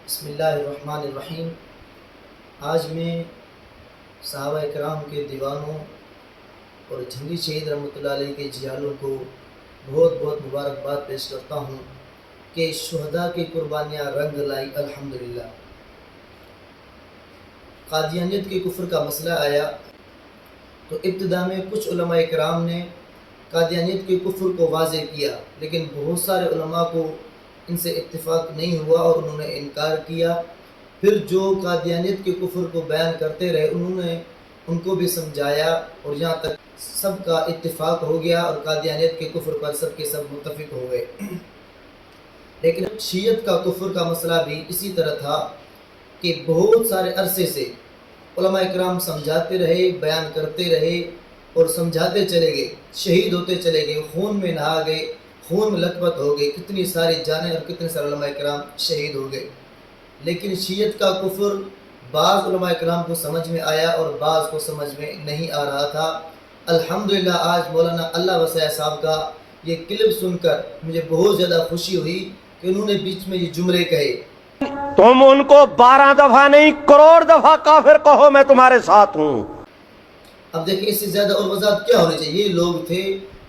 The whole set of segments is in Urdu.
بسم اللہ الرحمن الرحیم۔ آج میں صحابہ کرام کے دیوانوں اور جنگی شہید رحمۃ اللہ علیہ کے جیالوں کو بہت بہت مبارکباد پیش کرتا ہوں کہ شہداء کی قربانیاں رنگ لائی الحمدللہ۔ قادیانیت کے کفر کا مسئلہ آیا تو ابتدا میں کچھ علماء کرام نے قادیانیت کے کفر کو واضح کیا، لیکن بہت سارے علماء کو ان سے اتفاق نہیں ہوا اور انہوں نے انکار کیا۔ پھر جو قادیانیت کے کفر کو بیان کرتے رہے انہوں نے ان کو بھی سمجھایا اور یہاں تک سب کا اتفاق ہو گیا اور قادیانیت کے کفر پر سب کے سب متفق ہو گئے۔ لیکن شیعت کا کفر کا مسئلہ بھی اسی طرح تھا کہ بہت سارے عرصے سے علماء کرام سمجھاتے رہے، بیان کرتے رہے اور سمجھاتے چلے گئے، شہید ہوتے چلے گئے، خون میں نہا گئے، خون میں لت پت ہو گئے، کتنی ساری جانیں اور کتنے سارے علماء کرام شہید ہو گئے۔ لیکن شیعت کا کفر بعض علماء کرام کو سمجھ میں آیا اور بعض کو سمجھ میں نہیں آ رہا تھا۔ الحمدللہ آج مولانا اللہ وسیع صاحب کا یہ کلپ سن کر مجھے بہت زیادہ خوشی ہوئی کہ انہوں نے بیچ میں یہ جملے کہے، تم ان کو 12 دفعہ نہیں کروڑ دفعہ کافر کہو، میں تمہارے ساتھ ہوں۔ اب دیکھیں اس سے زیادہ اور وضاحت کیا ہونی چاہیے۔ یہ لوگ تھے،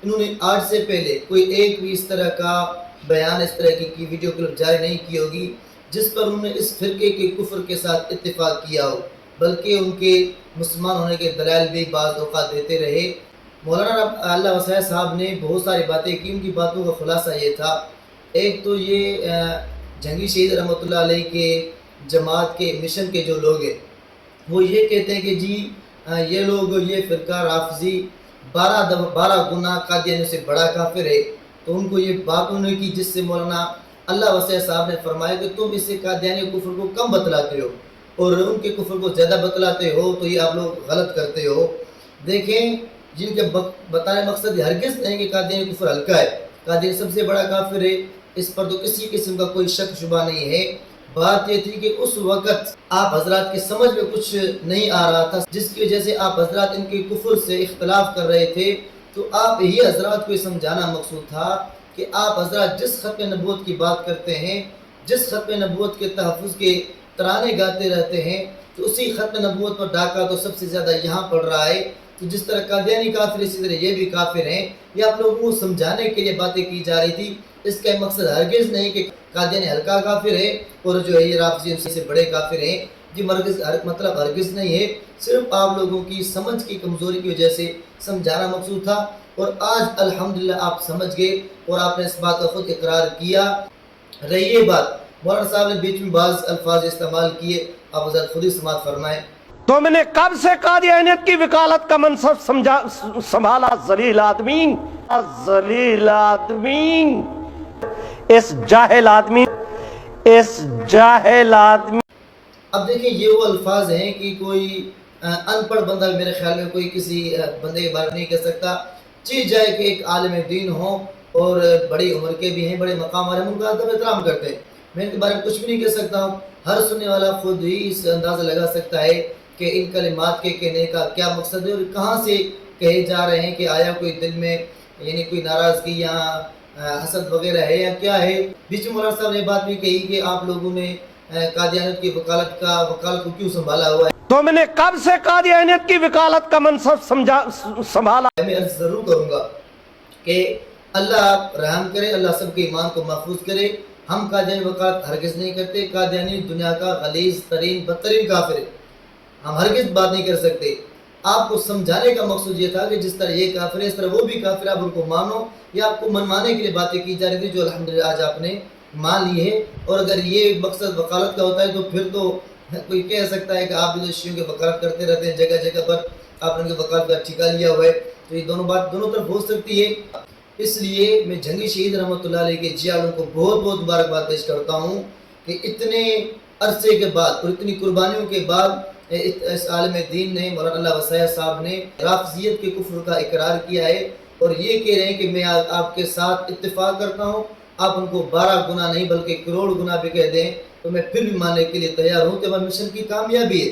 انہوں نے آج سے پہلے کوئی ایک بھی اس طرح کا بیان، اس طرح کی ویڈیو کلپ جاری نہیں کی ہوگی جس پر انہوں نے اس فرقے کے کفر کے ساتھ اتفاق کیا ہو، بلکہ ان کے مسلمان ہونے کے دلائل بھی بعض اوقات دیتے رہے۔ مولانا اللہ وسیع صاحب نے بہت ساری باتیں کی، ان کی باتوں کا خلاصہ یہ تھا، ایک تو یہ جنگی شہید رحمۃ اللہ علیہ کے جماعت کے مشن کے جو لوگ ہیں وہ یہ کہتے ہیں کہ جی یہ لوگ، یہ فرقہ رافضی 12 گنا قادیانیوں سے بڑا کافر ہے۔ تو ان کو یہ بات انہوں نے کی جس سے مولانا اللہ وسیع صاحب نے فرمایا کہ تم اس سے قادیانی کفر کو کم بتلاتے ہو اور ان کے کفر کو زیادہ بتلاتے ہو، تو یہ آپ لوگ غلط کرتے ہو۔ دیکھیں، جن کے بتانے مقصد ہرگز نہیں کہ قادیانی کفر ہلکا ہے، قادیانی سب سے بڑا کافر ہے، اس پر تو کسی قسم کا کوئی شک شبہ نہیں ہے۔ بات یہ تھی کہ اس وقت آپ حضرات کی سمجھ میں کچھ نہیں آ رہا تھا، جس کی وجہ سے آپ حضرات ان کے کفر سے اختلاف کر رہے تھے۔ تو آپ ہی حضرات کو سمجھانا مقصود تھا کہ آپ حضرات جس ختم نبوت کی بات کرتے ہیں، جس ختم نبوت کے تحفظ کے ترانے گاتے رہتے ہیں، تو اسی ختم نبوت پر ڈاکہ تو سب سے زیادہ یہاں پڑ رہا ہے۔ تو جس طرح قادیانی کافر، اسی طرح یہ بھی کافر ہیں۔ یہ آپ لوگوں کو سمجھانے کے لیے باتیں کی جا رہی تھی۔ اس کا مقصد ہرگز نہیں کہ قادیانی ہلکا کافر ہے اور جو ہے یہ رافضی ان سے بڑے کافر ہیں، جی مطلب ہرگز نہیں ہے۔ صرف آپ لوگوں کی سمجھ کی کمزوری کی وجہ سے سمجھانا مقصود تھا، اور آج الحمدللہ آپ سمجھ گئے اور آپ نے اس بات کا خود اقرار کیا۔ رہی یہ بات، مولانا صاحب نے بیچ میں بعض الفاظ استعمال کیے، آپ حضرت خود ہی سماعت فرمائیں۔ تم نے کب سے قادیانیت کی وکالت کا منصب سنبھالا؟ ذلیل آدمی، ذلیل آدمی، اس جاہل آدمی، اس جاہل آدمی۔ اب دیکھیں، یہ وہ الفاظ ہیں کہ کوئی ان پڑھ بندہ میرے خیال میں کوئی کسی بندے کے بارے نہیں کہہ سکتا۔ چیز جائے کہ ایک عالم دین ہو اور بڑی عمر کے بھی ہیں، بڑے مقام والے، ہم ان کا ادب احترام کرتے ہیں، میں ان کے بارے میں کچھ بھی نہیں کہہ سکتا ہوں۔ ہر سننے والا خود ہی اس اندازہ لگا سکتا ہے کہ ان کلمات کے کہنے کا کیا مقصد ہے اور کہاں سے کہے جا رہے ہیں، کہ آیا کوئی دل میں یعنی کوئی ناراضگی یا حسد وغیرہ ہے یا کیا ہے۔ بیچ میں مولانا صاحب نے بات بھی کہی کہ آپ لوگوں نے قادیانیت کی وکالت کو کیوں سنبھالا ہوا ہے۔ تم نے کب سے قادیانیت کی وکالت کا منصب سنبھالا؟ میں عرض ضرور کروں گا کہ اللہ رحم کرے، اللہ سب کے ایمان کو محفوظ کرے۔ ہم قادیانی وکالت ہرگز نہیں کرتے۔ قادیانی دنیا کا غلیظ ترین بدترین کافر ہے، ہم ہرگز بات نہیں کر سکتے۔ آپ کو سمجھانے کا مقصود یہ تھا کہ جس طرح یہ کافر ہے اس طرح وہ بھی کافر ہے، آپ ان کو مانو، یا آپ کو منوانے کے لیے باتیں کی جا رہی تھی جو الحمدللہ آج آپ نے مان لی ہے۔ اور اگر یہ مقصد وکالت کا ہوتا ہے تو پھر تو کوئی کہہ سکتا ہے کہ آپ بھی شیعوں کی وکالت کرتے رہتے ہیں، جگہ جگہ پر آپ نے وکالت کا ٹھیکہ لیا ہوا ہے، تو یہ دونوں بات دونوں طرف ہو سکتی ہے۔ اس لیے میں جنگی شہید رحمۃ اللہ علیہ کے جیالوں کو بہت بہت مبارکباد پیش کرتا ہوں کہ اتنے عرصے کے بعد اور اتنی قربانیوں کے بعد اس عالم دین نے، مولانا اللہ وسیع صاحب نے رافضیت کے کفر کا اقرار کیا ہے اور یہ کہہ رہے ہیں کہ میں آپ کے ساتھ اتفاق کرتا ہوں، آپ ان کو 12 گنا نہیں بلکہ کروڑ گنا بھی کہہ دیں تو میں پھر بھی ماننے کے لیے تیار ہوں کہ وہ مشن کی کامیابی ہے۔